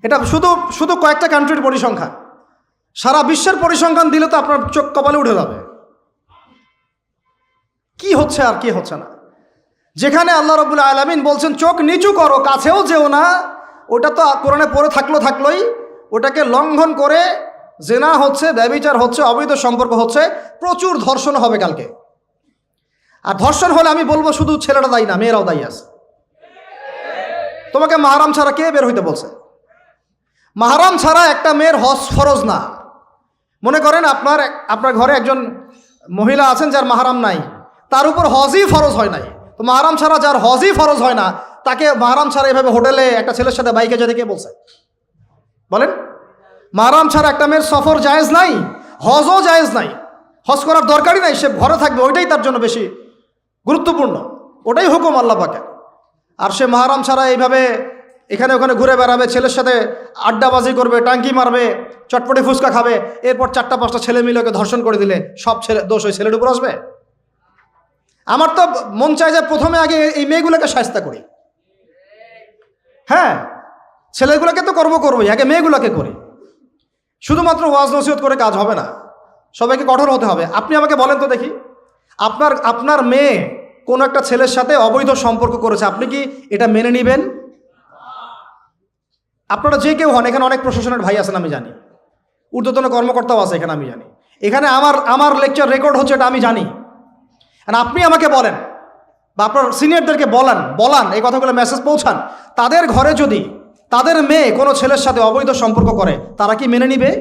এটা শুধু শুধু কয়েকটা কান্ট্রির পরিসংখ্যান। সারা বিশ্বের পরিসংখ্যান দিলে তো আপনার চোখ কপালে উঠে যাবে। কি হচ্ছে আর কি হচ্ছে না। যেখানে আল্লাহ রাব্বুল আলামিন বলছেন চোখ নিচু করো, কাছেও যেও না, ওটা তো কোরআনে পড়ে থাকলোই, ওটাকে লঙ্ঘন করে জেনা হচ্ছে, ব্যভিচার হচ্ছে, অবৈধ সম্পর্ক হচ্ছে, প্রচুর ধর্ষণ হবে কালকে। আর ধর্ষণ হলে আমি বলবো শুধু ছেলেটা দায়ী না, মেয়েরাও দায়ী আছে। তোমাকে মাহরাম ছাড়া কে বের হইতে বলছে? মাহরাম ছাড়া একটা মেয়ের হজ ফরজ না। মনে করেন আপনার ঘরে একজন মহিলা আছেন যার মাহরাম নাই, তার উপর হজই ফরজ হয় নাই। তো মাহরাম ছাড়া যার হজই ফরজ হয় না, তাকে মাহরাম ছাড়া এভাবে হোটেলে একটা ছেলের সাথে বাইকে যেতে কে বলছে? বলেন। মাহরাম ছাড়া একটা মেয়ের সফর জায়েজ নাই, হজও জায়েজ নাই, হজ করার দরকারই নাই, সে ঘরে থাকবে, ওইটাই তার জন্য বেশি গুরুত্বপূর্ণ, ওটাই হুকুম আল্লাহ পাকের। আর সে মাহরাম ছাড়া এইভাবে এখানে ওখানে ঘুরে বেড়াবে, ছেলের সাথে আড্ডাবাজি করবে, টাঙ্কি মারবে, চটপটি ফুচকা খাবে, এরপর 4-5টা ছেলে মিলে ওকে ধর্ষণ করে দিলে সব ছেলে দোষ ওই ছেলের উপর আসবে? আমার তো মন চায় যে প্রথমে আগে এই মেয়েগুলোকে শায়েস্তা করি। হ্যাঁ, ছেলেগুলোকে তো করবোই, আগে মেয়েগুলোকে করি। শুধুমাত্র ওয়াজ নসিহত করে কাজ হবে না, সবাইকে কঠোর হতে হবে। আপনি আমাকে বলেন তো দেখি, আপনার মেয়ে কোনো একটা ছেলের সাথে অবৈধ সম্পর্ক করেছে, আপনি কি এটা মেনে নেবেন? আপনারা যে কেউ হন, এখানে অনেক প্রশাসনের ভাই আছেন আমি জানি, ঊর্ধ্বতন কর্মকর্তাও আছে এখানে আমি জানি, এখানে আমার লেকচার রেকর্ড হচ্ছে, এটা আমি জানি। আর আপনি আমাকে বলেন বা আপনার সিনিয়রদেরকে বলান এই কথাগুলো মেসেজ পৌঁছান, তাদের ঘরে যদি তাদের মেয়ে কোনো ছেলের সাথে অবৈধ সম্পর্ক করে, তারা কি মেনে নিবে?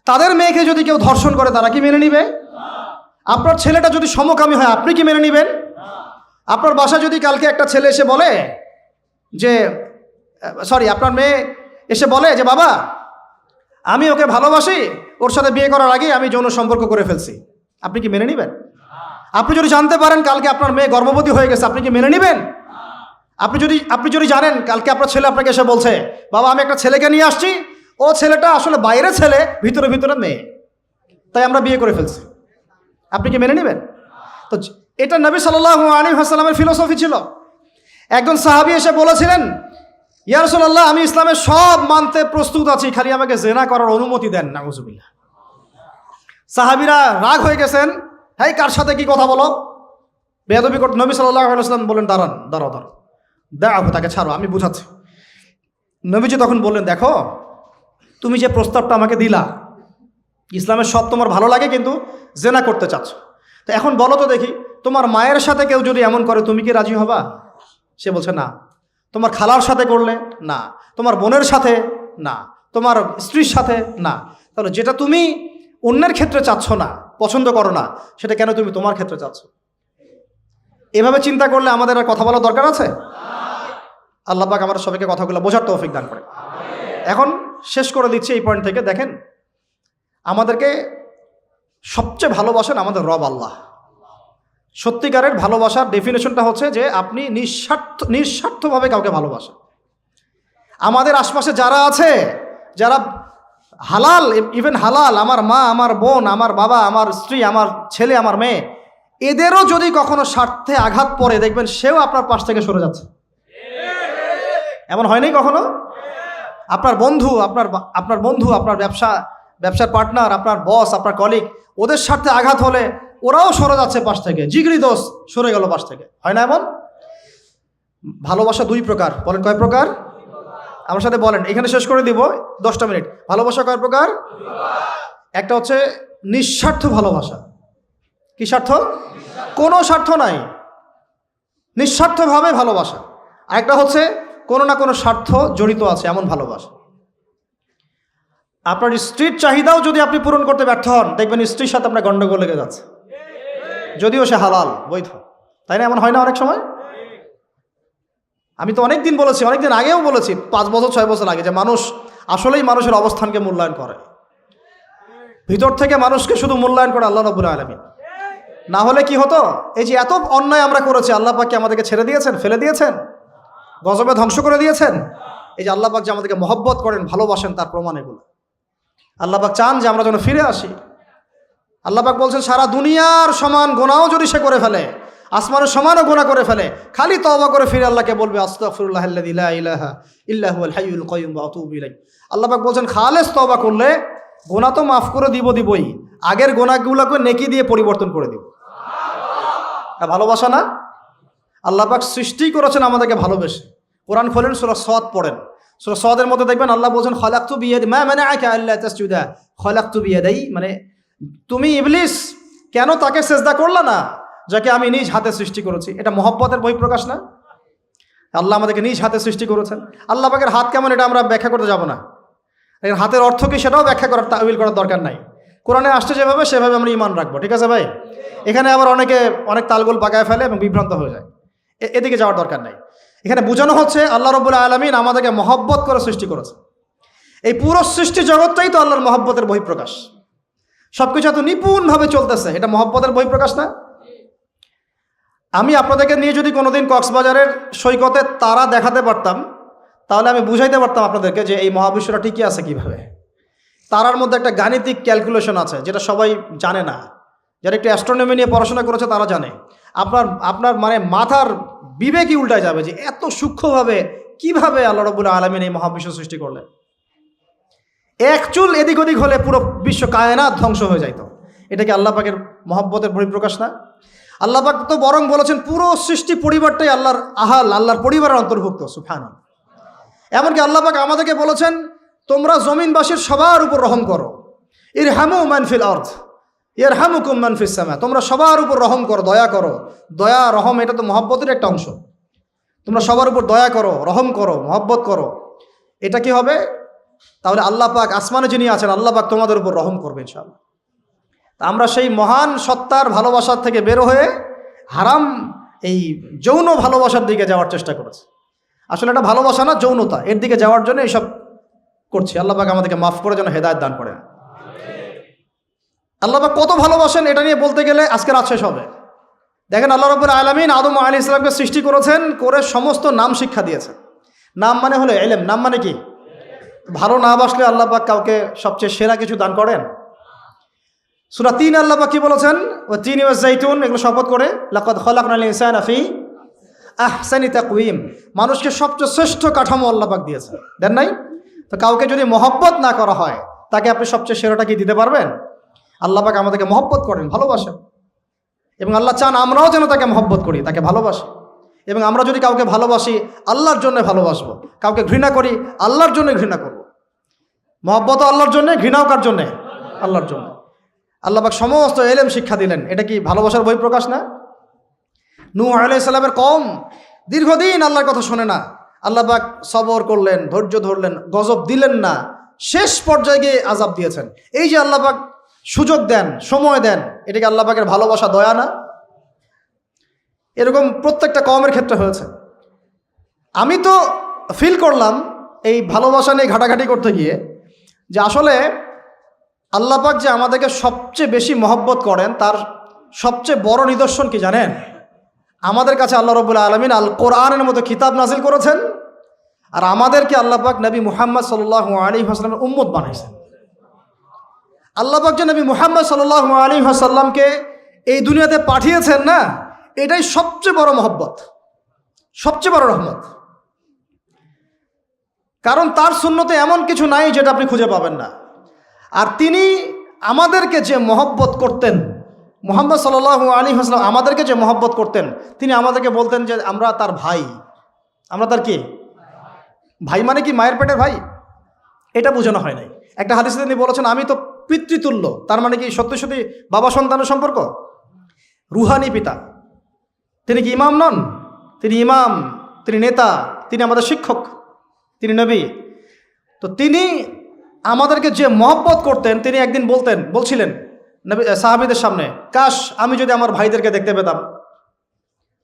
তাদের মেয়েকে যদি কেউ ধর্ষণ করে, তারা কি মেনে নিবে? আপনার ছেলেটা যদি সমকামী হয়, আপনি কি মেনে নেবেন? আপনার বাসায় যদি কালকে একটা ছেলে এসে বলে যে আপনার মেয়ে এসে বলে যে বাবা আমি ওকে ভালোবাসি, ওর সাথে বিয়ে করার আগে আমি যৌন সম্পর্ক করে ফেলছি, আপনি কি মেনে নেবেন? আপনি যদি জানতে পারেন কালকে আপনার মেয়ে গর্ভবতী হয়ে গেছে, আপনি কি মেনে নেবেন? আপনি যদি জানেন কালকে আপনার ছেলে আপনাকে এসে বলছে বাবা আমি একটা ছেলেকে নিয়ে আসছি, ও ছেলেটা আসলে বাইরে ছেলে, ভিতরে ভিতরে মেয়ে, তাই আমরা বিয়ে করে ফেলছি, আপনি কি মেনে নেবেন? তো এটা নবী সাল্লাল্লাহু আলাইহি ওয়াসাল্লামের ফিলোসফি ছিল। একজন সাহাবী এসে বলেছিলেন ইয়া রাসূলুল্লাহ আমি ইসলামের সব মানতে প্রস্তুত আছি, খালি আমাকে জেনা করার অনুমতি দেন। নাউজুবিল্লাহ। সাহাবীরা রাগ হয়ে গেছেন, হ্যাঁ কার সাথে কি কথা বলো, বেয়াদবি করতে। নবী সাল্লাল্লাহু আলাইহি ওয়াসাল্লাম বললেন দাঁড়াও, দাও তাকে ছাড়ো, আমি বুঝাচ্ছি। নবীজি তখন বললেন দেখো তুমি যে প্রস্তাবটা আমাকে দিলা, ইসলামের সব তোমার ভালো লাগে কিন্তু জেনা করতে চাচ্ছ, তো এখন বলো তো দেখি তোমার মায়ের সাথে কেউ যদি এমন করে তুমি কি রাজি হবা? সে বলছে না। তোমার খালার সাথে করলে না, তোমার বোনের সাথে না, তোমার স্ত্রীর সাথে না, তাহলে যেটা তুমি অন্যের ক্ষেত্রে চাচ্ছ না, পছন্দ করো না, সেটা কেন তুমি তোমার ক্ষেত্রে চাচ্ছ? এভাবে চিন্তা করলে আমাদের আর কথা বলার দরকার আছে? আল্লাহ পাক আমাদের সবাইকে কথাগুলো বোঝার তৌফিক দান করে। এখন শেষ করে দিচ্ছি এই পয়েন্ট থেকে। দেখেন আমাদেরকে সবচেয়ে ভালোবাসেন আমাদের রব আল্লাহ। সত্যিকারের ভালোবাসার ডেফিনেশনটা হচ্ছে যে আপনি নিঃস্বার্থভাবে কাউকে ভালোবাসেন। আমাদের আশপাশে যারা আছে, যারা হালাল, ইভেন হালাল, আমার মা, আমার বোন, আমার বাবা, আমার স্ত্রী, আমার ছেলে, আমার মেয়ে, এদেরও যদি কখনো স্বার্থে আঘাত পড়ে, দেখবেন সেও আপনার পাশ থেকে সরে যাচ্ছে। এমন হয়নি কখনো? আপনার বন্ধু, আপনার ব্যবসার পার্টনার, আপনার বস, আপনার কলিগ, ওদের স্বার্থে আঘাত হলে ওরাও সরে যাচ্ছে পাশ থেকে, জিগরি দোষ সরে গেল পাশ থেকে, হয় না এমন? ভালোবাসা 2 প্রকার। বলেন কয় প্রকার? আমার সাথে বলেন, এখানে শেষ করে দিব 10টা মিনিট। ভালোবাসা কয় প্রকার? একটা হচ্ছে নিঃস্বার্থ ভালোবাসা। কি স্বার্থ? কোনো স্বার্থ নাই, নিঃস্বার্থভাবে ভালোবাসা। আরেকটা হচ্ছে কোনো না কোনো স্বার্থ জড়িত আছে এমন ভালোবাসা। আপনার স্ত্রীর চাহিদাও যদি আপনি পূরণ করতে ব্যর্থ হন, দেখবেন স্ত্রীর সাথে আপনার গন্ডগোল লেগে যাচ্ছে, যদিও সে হালাল বৈধ, তাই না? এমন হয় না অনেক সময়? আমি তো অনেকদিন বলেছি, অনেকদিন আগেও বলেছি, 5 বছর 6 বছর আগে, যে মানুষ আসলেই মানুষের অবস্থানকে মূল্যায়ন করে, ভিতর থেকে মানুষকে শুধু মূল্যায়ন করে আল্লাহ রাব্বুল আলামিন। না হলে কি হতো? এই যে এত অন্যায় আমরা করেছি, আল্লাহ পাক কি আমাদেরকে ছেড়ে দিয়েছেন, ফেলে দিয়েছেন, গজবে ধ্বংস করে দিয়েছেন? এই যে আল্লাহ পাক যে আমাদেরকে মহব্বত করেন, ভালোবাসেন, তার প্রমাণ এগুলো। আল্লাহ পাক চান যে আমরা যেন ফিরে আসি। আল্লাহ পাক বলছেন সারা দুনিয়ার সমান গুনাহও যদি সে করে ফেলে, আসমানের সমানও গুনাহ করে ফেলে, খালি তওবা করে ফিরে আল্লাহকে বলবে আস্তাগফিরুল্লাহাল্লাযী লা ইলাহা ইল্লা হুয়াল হাইয়ুল কাইয়্যুম ওয়া আতুবু ইলাইহি। আল্লাহ পাক বলছেন খালেস তওবা করলে গুনাহ তো মাফ করে দিবই, আগের গুনাহগুলোকে নেকি দিয়ে পরিবর্তন করে দিব। এটা ভালোবাসা না? আল্লাহ পাক সৃষ্টি করেছেন আমাদেরকে ভালোবেসে। কোরআন খোলেন, সূরা সদ পড়েন, সূরা সদের মধ্যে দেখবেন আল্লাহ বলছেন খালাকতু বিয়াদি মা মানাআকা আল্লা তাসজুদা খালাকতু বিয়াদাই, মানে তুমি ইবলিস কেন তাকে সেজদা করলা না যাকে আমি নিজ হাতে সৃষ্টি করেছি। এটা মহব্বতের বহিঃপ্রকাশ না? আল্লাহ আমাদেরকে নিজ হাতে সৃষ্টি করেছেন। আল্লাহ পাকের হাত কেমন এটা আমরা ব্যাখ্যা করতে যাব না, এর হাতের অর্থ কি সেটাও ব্যাখ্যা করার তাওয়িল করার দরকার নাই। কোরআনে আসছে যেভাবে সেভাবে আমরা ঈমান রাখবো, ঠিক আছে ভাই? এখানে আবার অনেক তালগোল পাকায় ফেলে এবং বিভ্রান্ত হয়ে যায়, এদিকে যাওয়ার দরকার নাই। এখানে বোঝানো হচ্ছে আল্লাহ রাব্বুল আলামিন আমাদেরকে মহব্বত করে সৃষ্টি করেছে। এই পুরো সৃষ্টি জগৎটাই তো আল্লাহর মহব্বতের বহিঃপ্রকাশ। সবকিছু এত নিপুণভাবে চলতেছে, এটা মহব্বতের বহিঃপ্রকাশ না? আমি আপনাদেরকে নিয়ে যদি কোনোদিন কক্সবাজারের সৈকতে তারা দেখাতে পারতাম, তাহলে আমি বুঝাইতে পারতাম আপনাদেরকে যে এই মহাবিশ্বটা ঠিকই আছে কিভাবে। তারার মধ্যে একটা গাণিতিক ক্যালকুলেশন আছে যেটা সবাই জানে না। যারা একটু অ্যাস্ট্রোনমি নিয়ে পড়াশোনা করেছে তারা জানে। আপনার মানে মাথার বিবেকই উল্টায় যাবে যে এত সূক্ষ্মভাবে কিভাবে আল্লাহ রাব্বুল আলামিন এই মহাবিশ্ব সৃষ্টি করলেন। এক চুল এদিক ওদিক হলে পুরো বিশ্ব কায়নাত ধ্বংস হয়ে যাইত। এটা কি আল্লাহ পাকের মহব্বতের বহিঃপ্রকাশ না? আল্লাহ পাক তো বরং বলেছেন পুরো সৃষ্টি পরিবারটাই আল্লাহর আল্লাহর পরিবারের অন্তর্ভুক্ত। সুবহানাল্লাহ। এমনকি আল্লাহ পাক আমাদেরকে বলেছেন তোমরা জমিনবাসীর সবার উপর রহম করো, ইরহামু মান ফিল আরদ ইয়ারহামুকুম মান ফিস সামা, তোমরা সবার উপর রহম করো, দয়া করো। দয়া রহম এটা তো মহব্বতের একটা অংশ। তোমরা সবার উপর দয়া করো, রহম করো, মহব্বত করো। এটা কি হবে? তাহলে আল্লাহ পাক আসমানে যিনি আছেন আল্লাহ পাক তোমাদের উপর রহম করবে ইনশাআল্লাহ। আমরা সেই মহান সত্তার ভালোবাসার থেকে বের হয়ে হারাম এই যৌন ভালোবাসার দিকে যাওয়ার চেষ্টা করেছি। আসলে এটা ভালোবাসা না, যৌনতা, এর দিকে যাওয়ার জন্য এইসব করছি। আল্লাহ পাক আমাদেরকে মাফ করে যেন হেদায়েত দান করেন। আল্লাহ পাক কত ভালোবাসেন এটা নিয়ে বলতে গেলে আজকে রাত শেষ হবে। দেখেন আল্লাহ রাব্বুল আলামিন আদম আলাইহিস সালামকে সৃষ্টি করেছেন, করে সমস্ত নাম শিক্ষা দিয়েছেন। নাম মানে হলো ইলম। নাম মানে কি? ভালো না বাসলে আল্লাহ পাক কাউকে সবচেয়ে সেরা কিছু দান করেন? সূরা ৩ আল্লাহ পাক কি বলেছেন? ওয়া তিনি ওয়াজ জাইতুন, এগুলো শপথ করে লাকাদ খালাকনাল ইনসানা ফি আহসানি তাকওয়িম, মানুষকে সবচেয়ে শ্রেষ্ঠ কাঠামো আল্লাহ পাক দিয়েছেন, দেন নাই? তো কাউকে যদি মহব্বত না করা হয় তাকে আপনি সবচেয়ে সেরাটা কি দিতে পারবেন? আল্লাহ পাক আমাদেরকে মহব্বত করেন, ভালোবাসেন, এবং আল্লাহ চান আমরাও যেন তাকে মহব্বত করি, তাকে ভালোবাসি। এবং আমরা যদি কাউকে ভালোবাসি আল্লাহর জন্য ভালোবাসবো, কাউকে ঘৃণা করি আল্লাহর জন্য ঘৃণা করব। মহব্বতও আল্লাহর জন্য, ঘৃণাও কার জন্যে? আল্লাহর জন্য। আল্লাহ পাক সমস্ত ইলম শিক্ষা দিলেন, এটা কি ভালোবাসার বহিঃপ্রকাশ না? নূহ আলাইহিস সালামের কওম দীর্ঘদিন আল্লাহর কথা শোনে না, আল্লাহ পাক সবর করলেন, ধৈর্য ধরলেন, গজব দিলেন না, শেষ পর্যায়ে গিয়ে আযাব দিয়েছেন। এই যে আল্লাহ পাক সুযোগ দেন, সময় দেন, এটাকে আল্লাহ পাকের ভালোবাসা, দয়া না? এরকম প্রত্যেকটা কওমের ক্ষেত্রে হয়েছে। আমি তো ফিল করলাম এই ভালোবাসা নিয়ে ঘাটাঘাটি করতে গিয়ে যে আসলে আল্লাহ পাক যে আমাদেরকে সবচেয়ে বেশি মহব্বত করেন তার সবচেয়ে বড় নিদর্শন কি জানেন? আমাদের কাছে আল্লাহ রাব্বুল আলামিন আল কোরআনের মতো কিতাব নাজিল করেছেন, আর আমাদেরকে আল্লাহ পাক নবী মুহাম্মদ সাল্লাল্লাহু আলাইহি ওয়াসাল্লামের উম্মত বানাইছেন। আল্লাহ পাক যে নবী মুহাম্মদ সাল্লাল্লাহু আলাইহি ওয়াসাল্লামকে এই দুনিয়াতে পাঠিয়েছেন না, এটাই সবচেয়ে বড় মহব্বত, সবচেয়ে বড় রহমত। কারণ তার সুন্নতে এমন কিছু নাই যেটা আপনি খুঁজে পাবেন না। আর তিনি আমাদেরকে যে মহব্বত করতেন, মুহাম্মদ সাল্লাল্লাহু আলাইহি ওয়াসাল্লাম আমাদেরকে যে মহব্বত করতেন, তিনি আমাদেরকে বলতেন যে আমরা তার ভাই। আমরা তার কি ভাই? মানে কি মায়ের পেটের ভাই? এটা বোঝানো হয় নাই। একটা হাদিসে তিনি বলেছেন আমি তো পিতৃতুল্য, তার মানে কি সত্যি সত্যি বাবা সন্তানের সম্পর্ক? রুহানি পিতা। তিনি কি ইমাম নন? তিনি ইমাম, তিনি নেতা, তিনি আমাদের শিক্ষক, তিনি নবী। তো তিনি আমাদেরকে যে মহব্বত করতেন, তিনি একদিন বলছিলেন নবী সাহাবীদের সামনে, কাশ আমি যদি আমার ভাইদেরকে দেখতে পেতাম।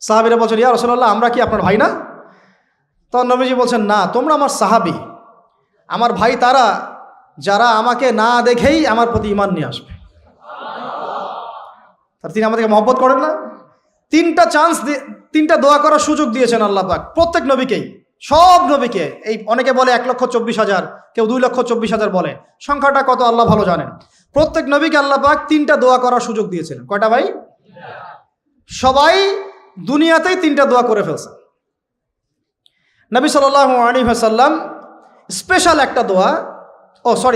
সাহাবীরা বলছেন ইয়া রাসূলুল্লাহ আমরা কি আপনার ভাই না? তখন নবীজি বলছেন না, তোমরা আমার সাহাবী, আমার ভাই তারা যারা আমাকে না দেখেই আমার প্রতি ঈমান নিয়ে আসবে। আর তিনি আমাদেরকে মহব্বত করেন না? তিনটা দোয়া করার সুযোগ দিয়েছেন আল্লাহ পাক প্রত্যেক নবীকেই, সব নবীকে। এই অনেকে বলে 1,24,000, কেউ 2,24,000 বলে, সংখ্যাটা কত আল্লাহ ভালো জানেন। প্রত্যেক নবীকে আল্লাহ পাক 3টা দোয়া করার সুযোগ দিয়েছিলেন। কয়টা ভাই? সবাই দুনিয়াতেই 3টা দোয়া করে ফেলছেন। নবী সাল্লাল্লাহু আলাইহি ওয়াসাল্লাম স্পেশাল একটা দোয়া, সরি